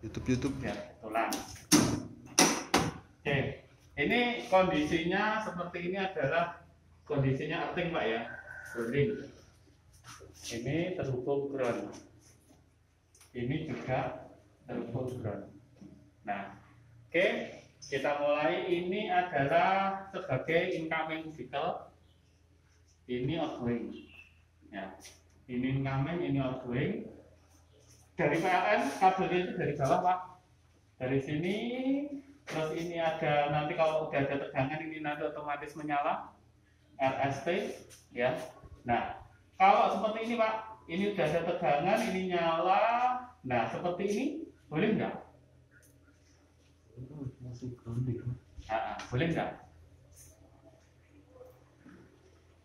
YouTube. Ya, tulang. Oke, ini kondisinya seperti ini adalah kondisinya earthing Pak ya, grounding. Ini terhubung ground. Ini juga terhubung ground. Nah, oke, kita mulai. Ini adalah sebagai incoming vehicle. Ini outgoing. Ya, ini incoming, ini outgoing. Dari PLN kabelnya itu dari bawah Pak. Dari sini, terus ini ada nanti kalau udah ada tegangan ini nanti otomatis menyala RST ya. Nah, kalau seperti ini Pak, ini udah ada tegangan, ini nyala. Nah, seperti ini boleh nggak? Masih grounding. Boleh nggak?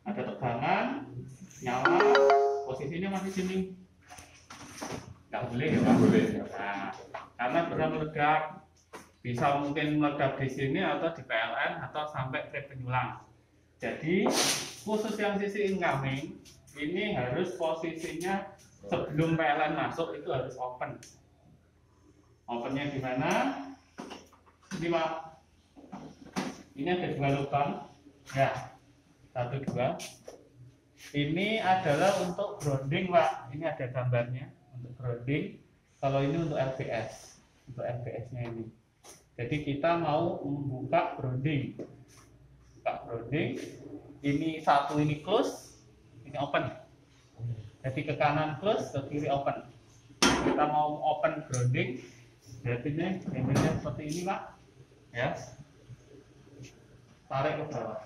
Ada tegangan, nyala, posisinya masih sini. Nggak boleh ya Pak? Boleh. Nah, karena bisa meledak, bisa mungkin meledak di sini atau di PLN atau sampai ke penyulang. Jadi khusus yang sisi incoming ini harus posisinya sebelum PLN masuk itu harus open. Opennya di mana? Ini Pak. Ini ada 2 lubang. Ya, 1, 2. Ini adalah untuk grounding Pak. Ini ada gambarnya untuk grounding. Kalau ini untuk LVS, untuk LVS-nya ini. Jadi kita mau membuka grounding. Buka grounding. Ini satu ini close, ini open. Jadi ke kanan close, ke kiri open. Kita mau open grounding. Jadi ini gambarnya seperti ini Pak. Ya. Tarik ke bawah.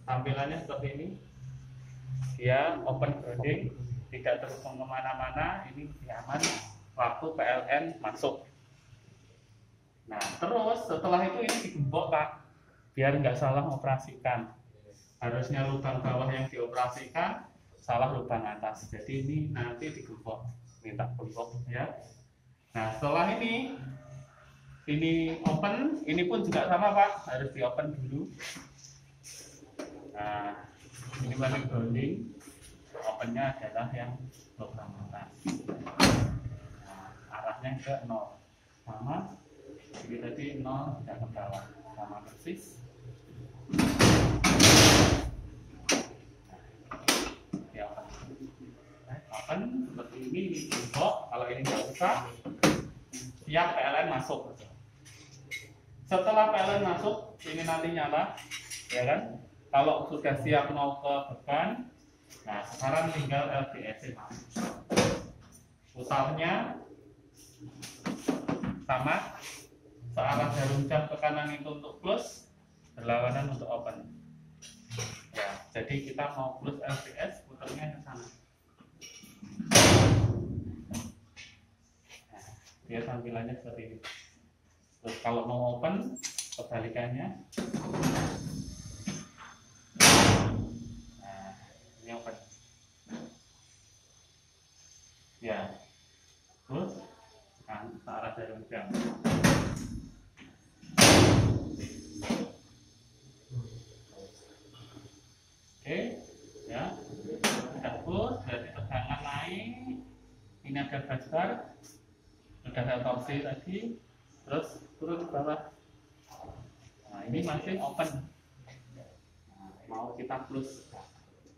Tampilannya seperti ini. Dia open grounding, tidak terhubung kemana-mana. Ini lebih aman waktu PLN masuk. Nah, terus setelah itu ini digembok Pak, biar nggak salah mengoperasikan. Harusnya lubang bawah yang dioperasikan, salah lubang atas. Jadi ini nanti digembok, minta gembok ya. Nah, setelah ini open, ini pun juga sama Pak, harus di open dulu. Nah, ini balik grounding, opennya adalah yang lubang atas. Nah, arahnya ke 0, sama. Jadi tadi 0 tidak ke bawah, sama persis. Ya, open seperti ini digembok. Kalau ini nggak usah, siap PLN masuk. Setelah PLN masuk, ini nanti nyala, ya kan? Kalau sudah siap mau ke depan, nah sekarang tinggal LVS. Putarnya sama, searah jarum jam ke kanan itu untuk close, berlawanan untuk open. Ya, jadi kita mau close LVS, putarnya ke sana. Nah, dia tampilannya seperti ini. Terus kalau mau open, kebalikannya. Nah, ini open. Ya, terus kan searah jarum jam. Oke, ya, sudah close, berarti tegangan naik. Ini ada gasbar, sudah ada torsi tadi, terus turun ke bawah. Nah, ini masih open. Nah, mau kita close,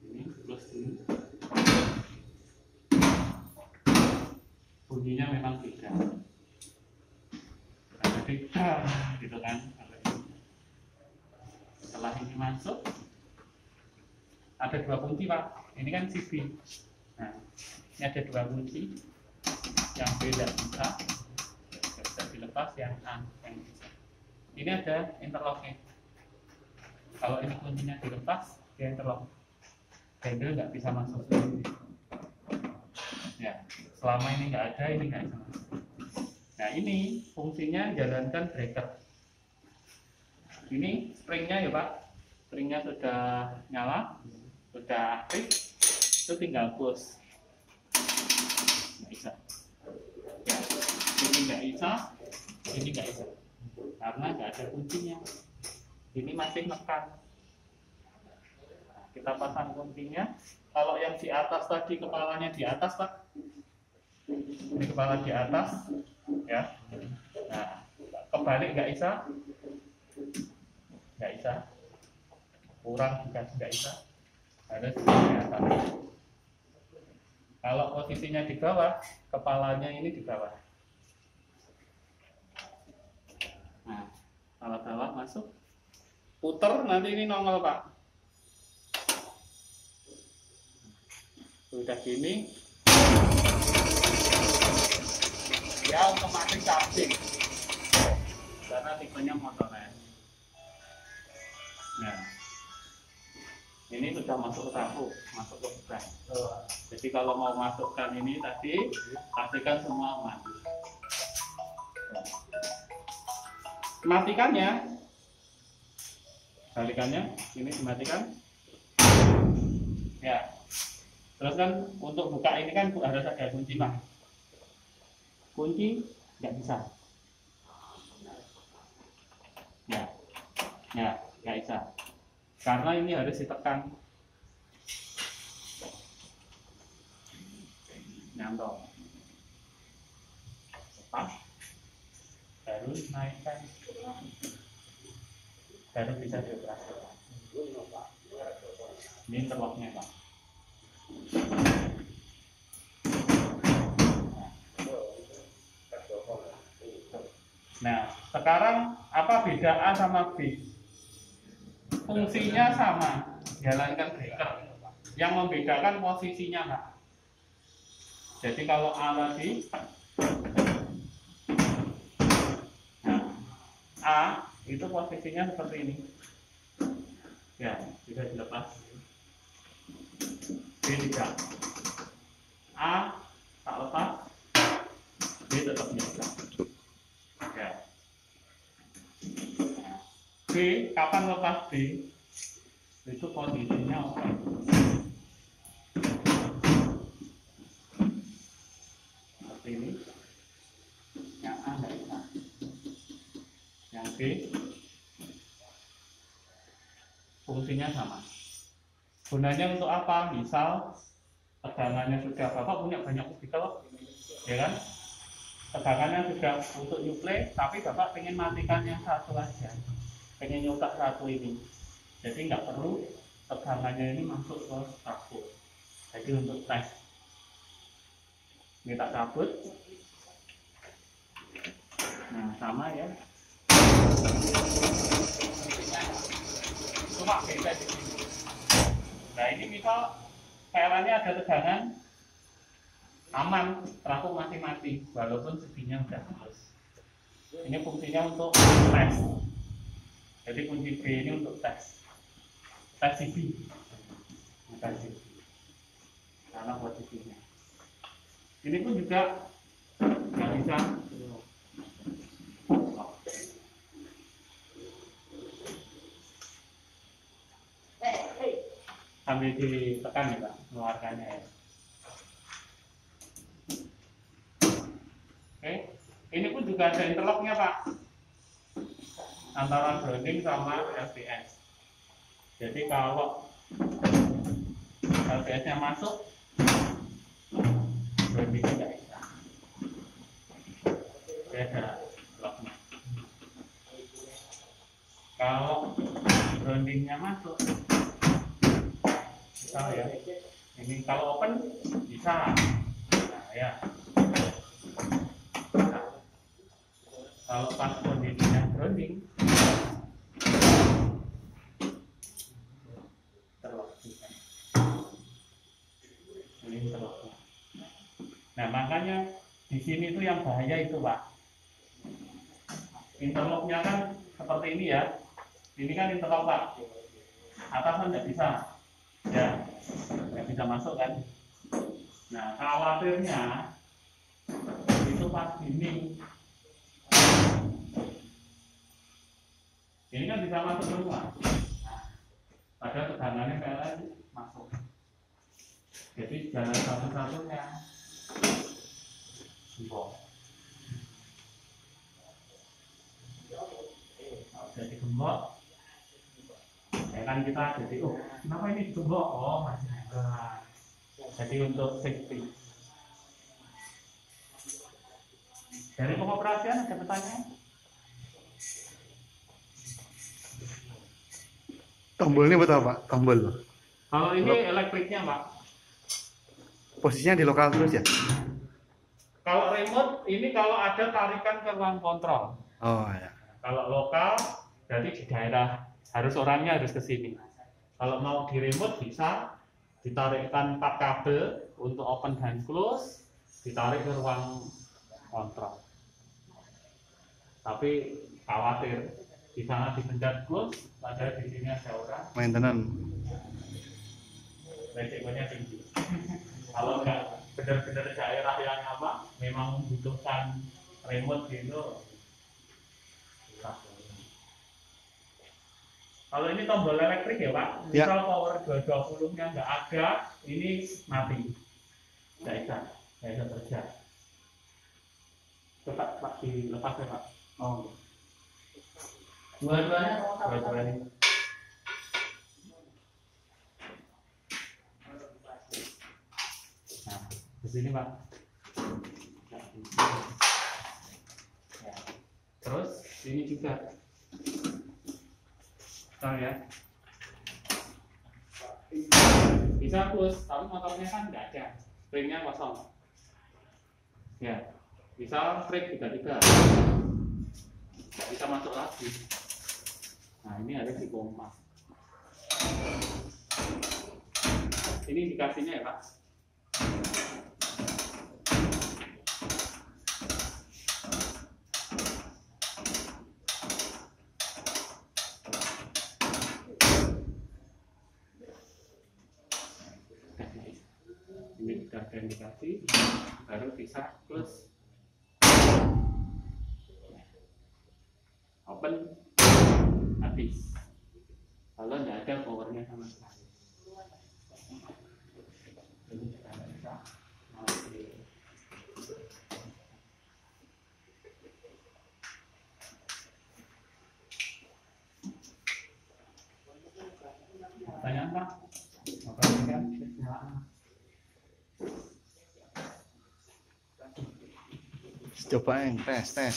ini close dulu. Bunyinya memang beda. Nah, jadi gitu kan. Setelah ini masuk, ada 2 kunci Pak. Ini kan CB. Nah, ini ada 2 kunci. Yang B tidak bisa dilepas, yang A yang bisa. Ini ada interlocknya. Kalau ini kuncinya dilepas, dia interlock. Handle nggak bisa masuk sendiri. Ya, selama ini nggak ada, ini nggak bisa masuk. Nah, ini fungsinya jalankan breaker. Ini springnya ya Pak. Springnya sudah nyala, sudah aktif, itu tinggal push. Nggak bisa. Ya, ini nggak bisa, ini nggak bisa. Karena nggak ada kuncinya. Ini masih mekan. Nah, kita pasang kuncinya. Kalau yang di atas tadi kepalanya di atas Pak, Ini kepala di atas, ya. Nah, kebalik nggak bisa, kurang juga nggak bisa, harus di atas. Kalau posisinya di bawah, kepalanya ini di bawah. Nah, kepala bawah masuk, puter, nanti ini nongol Pak. Sudah gini, dia otomatis charging karena tipenya motoren. Nah, ini sudah masuk ke saku, masuk ke beban. Jadi kalau mau masukkan ini tadi, pastikan semua aman. Matikannya, balikannya, ini dimatikan. Ya. Terus kan untuk buka ini kan harus ada kunci Pak. Kunci nggak bisa. Ya, nggak bisa. Karena ini harus ditekan. Nyantol. Lepas. Baru naikkan. Baru bisa dioperasikan. Ini interlocknya Pak. Nah, sekarang apa beda A sama B? Fungsinya sama, jalankan breaker. Yang membedakan posisinya Pak. Jadi kalau A tadi, nah, A itu posisinya seperti ini. Ya, bisa dilepas. B tidak. A tak lepas, B tetap nyala. Ya. B kapan lepas B? Itu posisinya oke. Seperti ini. Yang A nggak bisa. Yang B fungsinya sama. Gunanya untuk apa? Misal tegangannya sudah, Bapak punya banyak kubikel, ya kan? Tegangannya sudah untuk nyuplai, tapi Bapak pengen matikan yang satu aja, pengen nyutak satu ini. Jadi nggak perlu tegangannya ini masuk ke saku. Jadi untuk tes, ini tak cabut. Nah sama ya. Cuma beda di sini. Nah ini misal PLN-nya ada tegangan aman, trafo masih mati walaupun seginya udah halus. Ini fungsinya untuk tes. Jadi kunci B ini untuk tes CB, bukan CB karena posisinya. Ini pun juga nggak bisa. Sambil ditekan ya Pak, mengeluarkannya ya. Oke, ini pun juga ada interlocknya Pak, antara grounding sama LVS. Jadi kalau LVS-nya masuk, groundingnya nggak bisa. Beda locknya. Kalau groundingnya masuk, bisa ya. Ini kalau open bisa. Nah ya. Nah, kalau pas kondisinya grounding, terlock. Ini terlocknya. Nah makanya di sini tuh yang bahaya itu Pak. Interlocknya kan seperti ini ya. Ini kan interlock Pak. Atasnya nggak bisa. Ya, nggak bisa masuk kan. Nah khawatirnya itu pas ini kan bisa masuk semua. Nah, pada tegangannya PLN masuk. Jadi jalan satu-satunya gembok. Kalau jadi gembok, ya kan kita jadi kenapa ini digembok? Oh masih ada. Jadi untuk safety. Dari pengoperasian ada pertanyaan? Tombol ini betul Pak? Tombol. Kalau ini elektriknya Pak. Posisinya di lokal terus ya? Kalau remote ini kalau ada tarikan ke ruang kontrol. Oh ya. Kalau lokal berarti di daerah harus orangnya harus ke sini. Kalau mau di remote bisa ditarikkan 4 kabel untuk open dan close, ditarik ke ruang kontrol. Tapi khawatir di sana dipencet close, padahal di sini ada orang. Maintenance. Resikonya tinggi. Kalau enggak benar-benar daerah yang apa, memang membutuhkan remote gitu. Kalau ini tombol elektrik ya Pak, Ya. misal power 220-nya nggak ada, ini mati. Nggak bisa kerja. Coba Pak dilepas ya Pak. Oh. Dua-duanya dua-duanya. Nah, di sini Pak. Ya. Terus ini juga. Tahu ya. Bisa push, tapi motornya kan nggak ada, springnya kosong. Ya, bisa spring tiba-tiba, nggak bisa masuk lagi. Nah ini harus dipompa. Ini indikasinya ya Pak. Ini sudah ada indikasi, baru bisa close, open, habis. Kalau tidak ada powernya sama sekali. Ini sudah tidak bisa. Pertanyaan Pak? Operasikan kenyalaannya. Cobain tes. Tes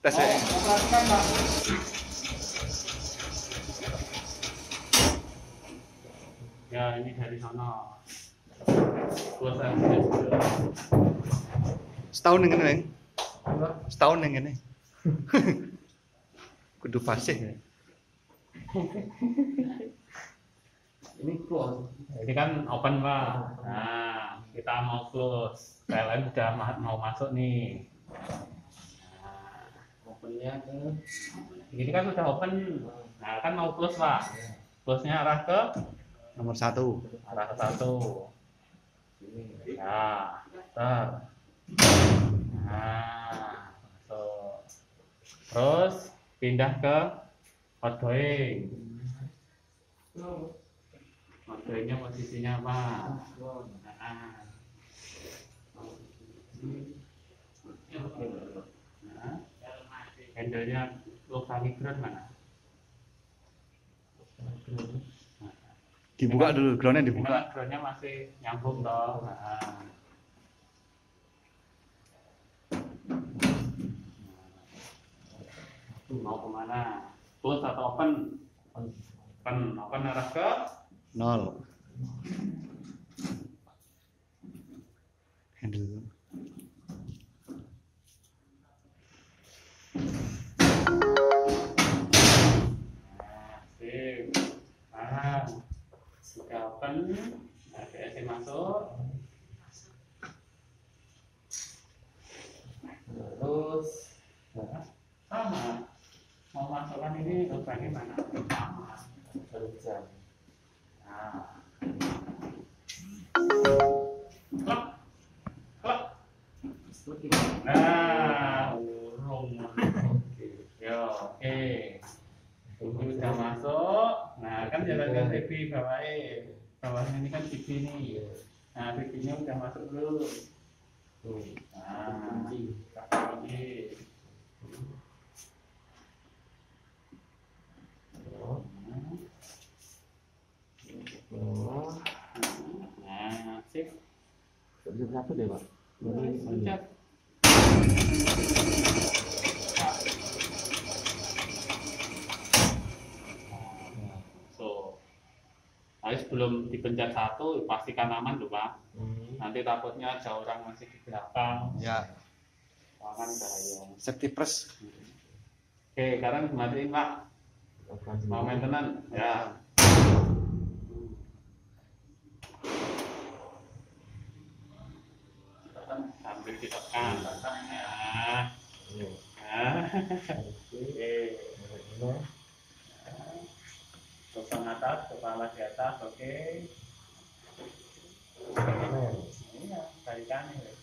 Oh, ya. operasikan Pak. Ya ini dari sana. Setahun yang ini, setahun yang ini. Kudu fasih ya. Ini close. Ini kan open Pak. Nah, kita mau close. PLN udah mau masuk nih. Nah, opennya ke. Ini kan udah open. Nah, kan mau close Pak. Close-nya arah ke Nomor 1. arah ke 1. Ya, ter. Nah, masuk. Terus pindah ke outgoing. Outgoingnya posisinya apa? Nah, handle-nya lokasi ground mana? Dibuka dulu, groundnya dibuka. Groundnya masih nyambung toh. Nah. Mau kemana? Close atau open? Open arah ke 0. Handle. sip. Nah, sudah open. ACC masuk. Terus sama. Mau masukkan ini ke bagaimana? Sama. Kerja. Nah. Klep. Klep. Nah, urung. Yo, oke. Ini udah masuk. Nah, kan jalankan TV bawahnya. Bawahnya ini kan TV nih. Nah, TV-nya udah masuk dulu. Nah, kunci. Nah, sip. Jam 1 deh Pak. Pencet. So, tapi sebelum dipencet satu, pastikan aman loh Pak. Nanti takutnya ada orang masih di belakang, Ya, kan bahaya. safety first. Oke, sekarang dimatiin Pak. Mau maintenance? Ya. Sambil ditekan. Nah. Oke. Pasang atas, kepala di atas, oke. Iya, tarikan ya.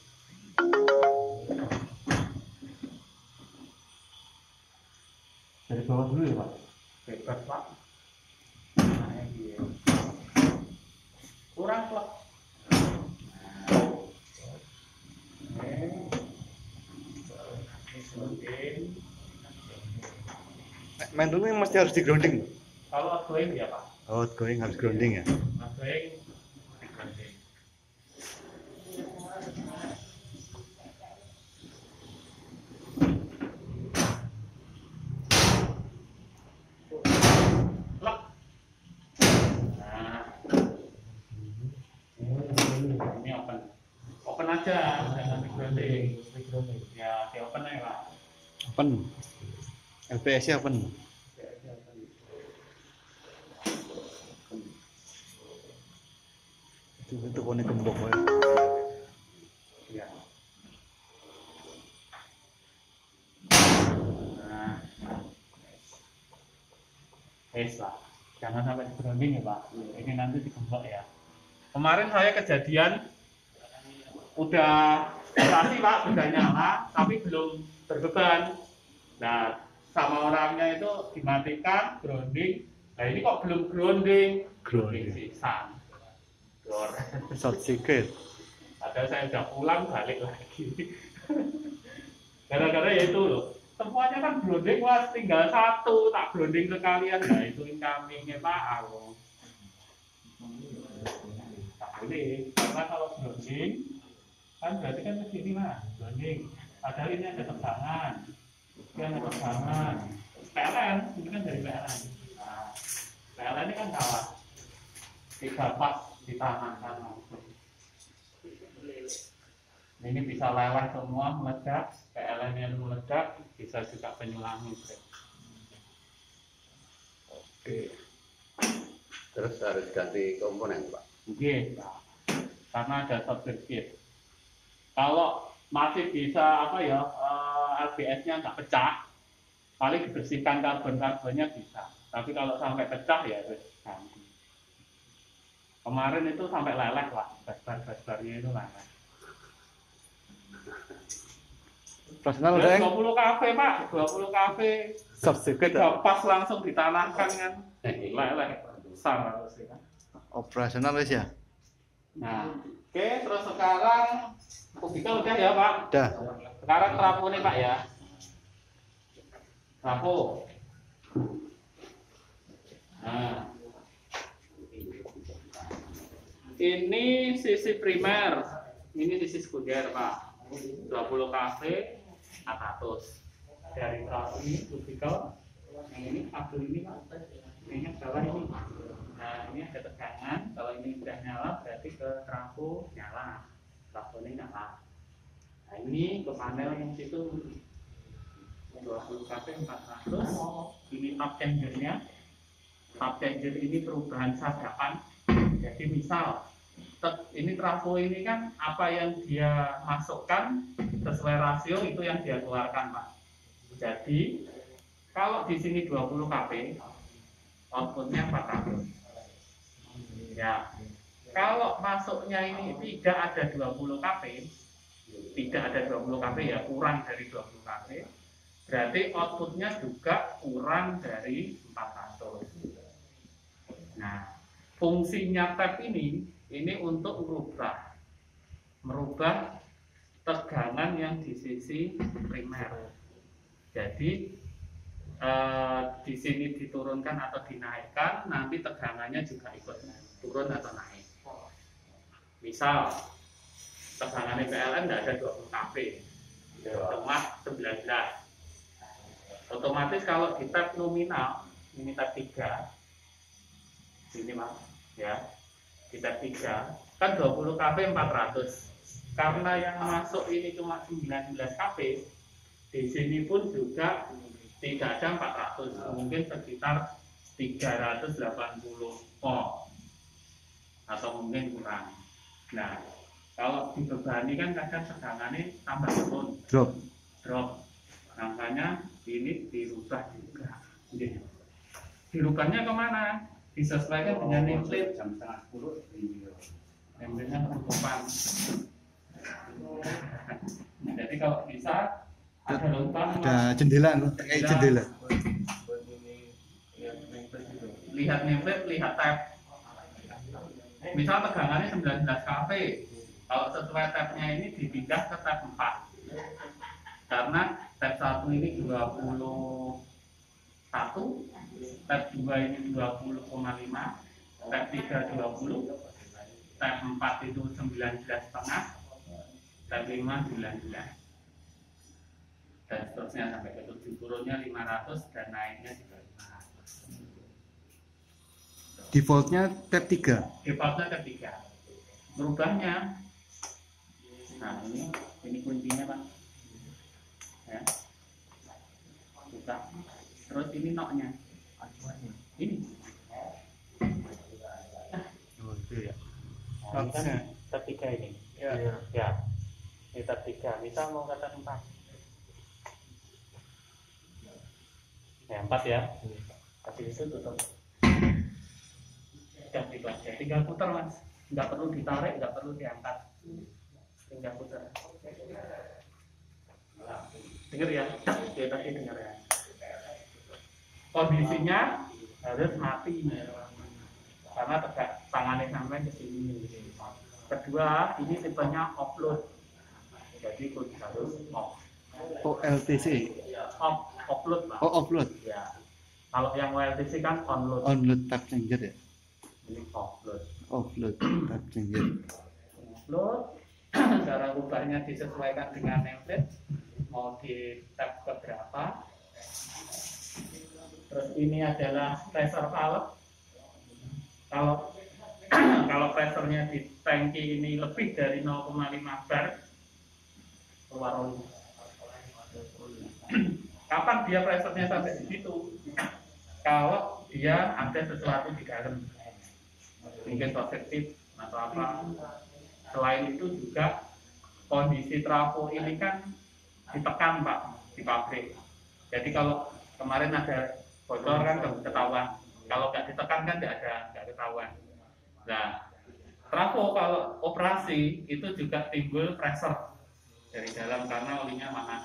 Dari bawah dulu ya Pak? Bebas Pak. Nah, ini. Kurang Pak. Main dulu yang mesti harus di grounding. Kalau outgoing ya Pak? Oh, going harus grounding ya. Outgoing di grounding. Lek. Nah. Ini open. Open aja, jangan di grounding. Ya, di open aja Pak. Open. LPS-nya open. Itu konek gembok ya. Ya. Nah, lah, jangan sampai di grounding ya Pak. Ini nanti digembok ya. Kemarin saya kejadian udah operasi Pak, udah nyala, tapi belum berbeban. Nah, sama orangnya itu dimatikan grounding. Nah ini kok belum grounding? Grounding. Sisan. Short circuit. Padahal saya udah pulang balik lagi. Gara-gara ya itu loh. Semuanya kan grounding, wah tinggal satu tak grounding sekalian. Nah itu incomingnya Pak Awo. Tak boleh, karena kalau grounding kan berarti kan ke sini Mas, grounding. Padahal ini ada tegangan. Ini ada tegangan. PLN, ini kan dari PLN. Nah, PLN ini kan kalah. Tiga pas di tangan langsung. Ini bisa leleh semua, meledak. PLN yang meledak, bisa juga penyulang listrik. Oke. Terus harus ganti komponen, Pak? Oke, Pak. Karena ada short circuit. Kalau masih bisa apa ya, LBS-nya nggak pecah, paling dibersihkan karbon-karbonnya bisa. Tapi kalau sampai pecah ya harus ganti. Kemarin itu sampai leleh Pak, basbar-basbarnya itu leleh. Operasional udah yang 20 kafe Pak, 20 kafe. short circuit. Tiga pas langsung ditanahkan kan, leleh besar harusnya kan. Operasional wis ya. Nah, oke, terus sekarang kubika udah ya Pak. Udah. Sekarang trafo nih Pak ya. Trafo. Nah, ini sisi primer, ini sisi sekunder Pak. 20 kV 400 dari trafo ini kubika. Yang ini kabel ini Pak. Ini bawah ini. Nah ini ada tegangan. Kalau ini sudah nyala berarti ke trafo nyala. Trafo ini nyala. Nah ini ke panel yang situ 20 kV 400. Ini tap changer-nya. Tap changer ini perubahan sadapan. Jadi misal ini trafo ini kan apa yang dia masukkan sesuai rasio itu yang dia keluarkan Pak. Jadi kalau di sini 20 kV outputnya 400 ya. Kalau masuknya ini tidak ada 20 kV, tidak ada 20 kV ya, kurang dari 20 kV, berarti outputnya juga kurang dari 400. Nah fungsinya tap ini untuk merubah tegangan yang di sisi primer. Jadi di sini diturunkan atau dinaikkan, nanti tegangannya juga ikut turun atau naik. Misal tegangan PLN tidak ada 20 kV, Mak 19. Otomatis kalau di tab nominal, ini tab 3, sini Mas, ya, di tab 3, kan 20 kp 400. Karena yang masuk ini cuma 19 kp, di sini pun juga tidak ada 400, mungkin sekitar 380 volt atau mungkin kurang. Nah, kalau dibebani kan kadang tegangannya tambah turun, drop. Makanya ini dirubah juga. Dirubahnya kemana? Disesuaikan dengan nameplate jam 9:30. Nameplate-nya penutupan. Nah, jadi kalau bisa ada lubang, ada jendela, kayak jendela. Lihat nameplate, lihat tab. Misal tegangannya 19 kV, kalau sesuai tabnya ini dipindah ke tab 4, karena tab 1 ini 21, tab 2 ini 20,5, tab 3 20, tab 4 itu 19,5, tab 5 19, dan seterusnya sampai ke 7, turunnya 500 dan naiknya juga 500. Defaultnya tab 3. Defaultnya tab 3. Berubahnya, nah ini kuncinya Pak, ya, buka. Terus ini noknya, ini. Oh itu ya. Nah, kan tab 3 ini. Ya. Ini tab 3. Misal mau ke tab 4. Ya 4 ya. Kasih itu tutup. Jam bebas ya, tinggal putar Mas, nggak perlu ditarik, nggak perlu diangkat, tinggal putar. Dengar ya, ya tadi dengar ya. Kondisinya harus mati karena tegak tangannya sampai ke sini. Kedua, ini tipenya offload, jadi harus off. OLTC. Offload Pak. Oh offload. Ya. Kalau yang OLTC kan onload. Onload tab changer ya. Ini offload. Offload tab changer. Offload. Cara rubahnya disesuaikan dengan nameplate. Mau di tab keberapa? Terus ini adalah pressure valve. Kalau pressurnya di tangki ini lebih dari 0,5 bar, keluar oli. Kapan dia pressurnya sampai di situ? Kalau dia ada sesuatu di dalam, mungkin positif atau apa. Selain itu juga kondisi trafo ini kan ditekan Pak di pabrik. Jadi kalau kemarin ada bocor kan nggak ketahuan. Kalau nggak ditekan kan nggak ketahuan. Nah, trafo kalau operasi itu juga timbul pressure dari dalam karena olinya panas.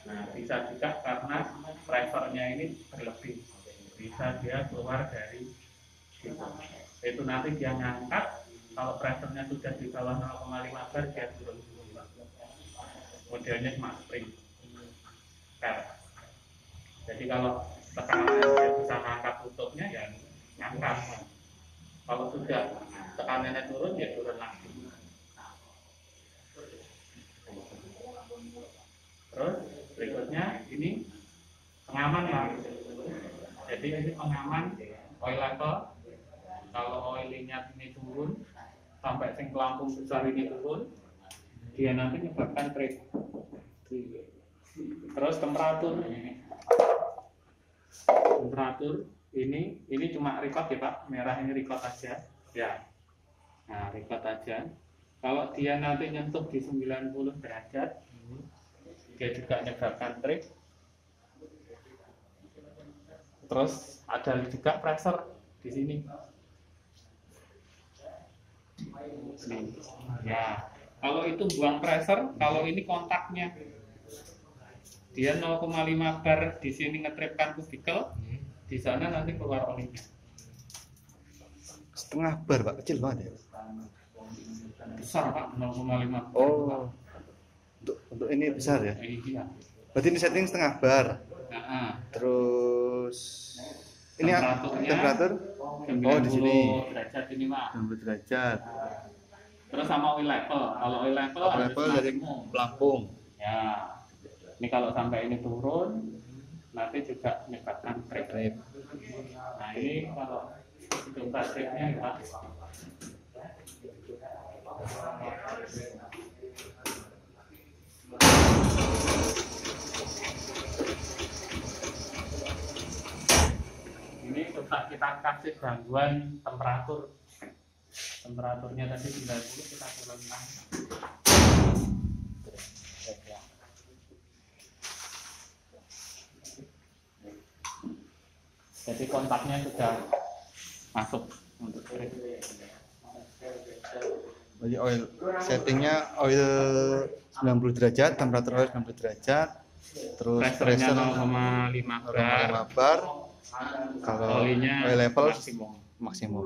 Nah, bisa juga karena pressure-nya ini berlebih. Bisa dia keluar dari situ. Itu nanti dia ngangkat, kalau pressure-nya sudah di bawah 0,5 bar dia turun. Modelnya cuma spring. Jadi kalau tekanannya dia bisa ngangkat tutupnya ya ngangkat. Kalau sudah tekanannya turun ya turun lagi. Terus berikutnya ini pengaman Pak. Jadi ini pengaman oil level. Kalau oilnya ini turun sampai sing pelampung besar ini turun, dia nanti menyebabkan trip. Terus temperatur ini cuma record ya Pak, merah ini record aja ya. Nah record aja. Kalau dia nanti nyentuh di 90 derajat, dia juga menyebabkan trip. Terus ada juga pressure di sini. Ya, kalau itu buang pressure, kalau ini kontaknya dia 0,5 bar di sini ngetripkan kubikel, di sana nanti keluar olinya. Setengah bar Pak, kecil banget ya. Besar Pak, 0,5 bar. Oh, untuk ini besar ya. Iya. Berarti ini setting setengah bar. Nah, Terus ini temperatur? Oh di sini. Derajat ini Pak. 60 derajat. Terus sama oil level. Kalau oil level harus Level dari maksimum. pelampung. Ya, ini kalau sampai ini turun, nanti juga menyebabkan trip. Nah ini kalau jumlah tripnya ya. Ini coba kita kasih gangguan temperatur. Temperaturnya tadi 90, kita turunkan. Jadi kontaknya sudah masuk untuk trip. Jadi oil settingnya oil 90 derajat, temperatur oil 90 derajat, terus Pressure-nya pressure 0,5 bar. 0,5 bar. Kalau Olinya oil level maksimum. maksimum.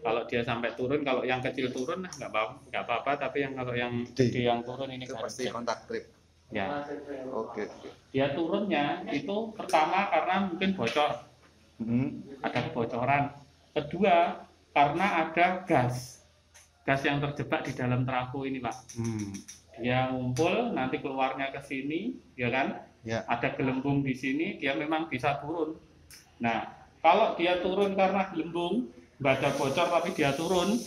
Kalau dia sampai turun, kalau yang kecil turun nggak apa-apa, tapi kalau yang gede yang turun ini Itu pasti harus kontak trip. ya. Oke. Dia turunnya itu pertama karena mungkin bocor, ada kebocoran. Kedua karena ada gas yang terjebak di dalam trafo ini, Pak. Dia ngumpul, nanti keluarnya ke sini, ya kan? Ya. Ada gelembung di sini, dia memang bisa turun. Nah, kalau dia turun karena gelembung, nggak ada bocor tapi dia turun,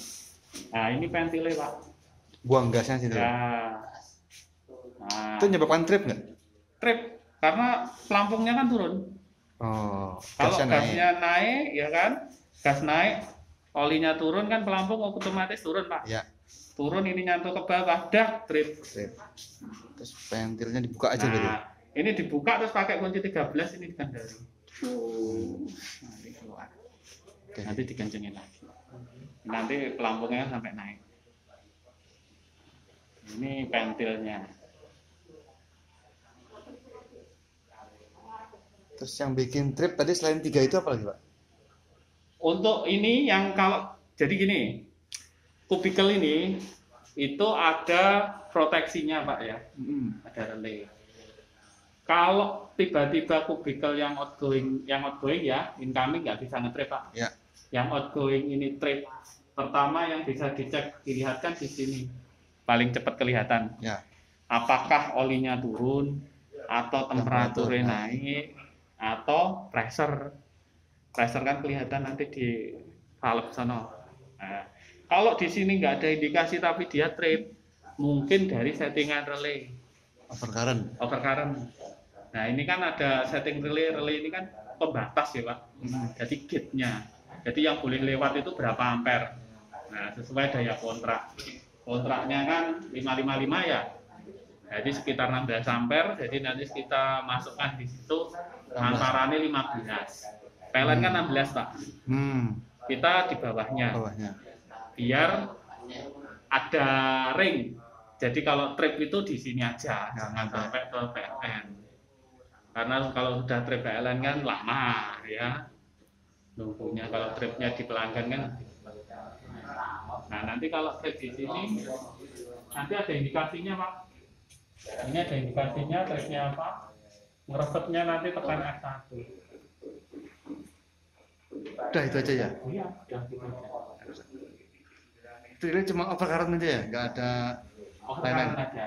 nah ini ventilnya, Pak. Buang gasnya situ. Ya. Nah, Itu menyebabkan trip nggak? trip karena pelampungnya kan turun. Oh, Kalau gasnya gasnya naik, ya kan? Gas naik, olinya turun kan pelampung otomatis turun, Pak. Ya. Turun ini nyantuk ke bawah, dah trip. Trip. Terus ventilnya dibuka aja gitu. Nah, ini dibuka terus pakai kunci 13 ini dikandari. Nanti keluar. Oke. Nanti dikencengin lagi. Nanti pelampungnya sampai naik. Ini ventilnya. Terus yang bikin trip tadi selain 3 itu apa lagi, Pak? Untuk ini yang kalau jadi gini, kubikel ini itu ada proteksinya, Pak ya. Ada relay. Kalau tiba-tiba kubikel yang outgoing ya, incoming nggak bisa nge-trip, Pak. Ya. Yang outgoing ini trip. Pertama yang bisa dilihatkan di sini. Paling cepat kelihatan. Ya. Apakah olinya turun atau temperaturnya naik atau pressure. Pressure kan kelihatan nanti di valve sana. Nah, kalau di sini nggak ada indikasi tapi dia trip, mungkin dari settingan relay. Overcurrent. Nah ini kan ada setting relay ini kan pembatas ya, Pak. Jadi gate-nya. Jadi yang boleh lewat itu berapa ampere. Nah sesuai daya kontrak. Kontraknya kan 555 ya. Jadi sekitar 16 ampere. Jadi nanti kita masukkan di situ antaranya 15. PLN kan 16, Pak. Kita di bawahnya. Biar ada ring. Jadi kalau trip itu di sini aja, jangan sampai ke PLN. Karena kalau sudah trip PLN kan lama ya. Nunggunya kalau tripnya di pelanggan kan. Nah, nanti kalau trip di sini nanti ada indikasinya, Pak. Ini ada indikasinya tripnya apa? Ngeresetnya nanti tekan F1. Udah itu aja ya? Iya, udah gitu aja. Itu cuma overcurrent aja ya? Nggak ada Overcurrent aja.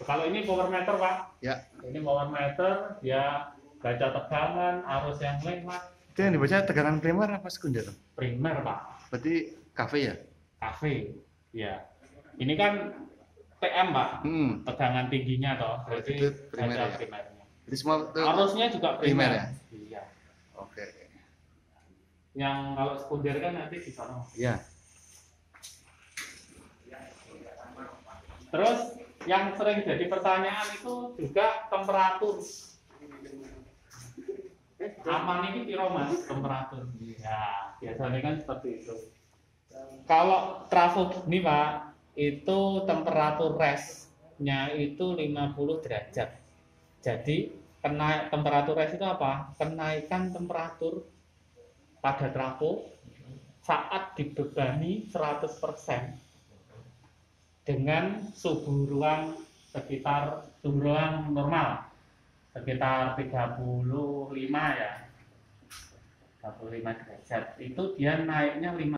Kalau ini power meter, Pak. Ya. Ini power meter, dia baca tegangan, arus yang lewat. Itu yang dibaca tegangan primer apa sekunder? Primer, Pak. Berarti kafe ya? Kafe, ya. Ini kan TM, Pak. Tegangan tingginya toh. Berarti itu primer baca ya? primernya. Jadi semua itu Arusnya juga primer ya? Iya. Oke. Yang kalau sekunder kan nanti di sana. Iya. Terus yang sering jadi pertanyaan itu juga temperatur. Aman ini piro, Mas, temperatur? Ya, biasanya kan seperti itu. Kalau trafo ini, Pak, itu temperatur restnya itu 50 derajat. Jadi temperatur rest itu apa? Kenaikan temperatur pada trafo saat dibebani 100% dengan suhu ruang normal sekitar 35 ya, 35 derajat. Itu dia naiknya 5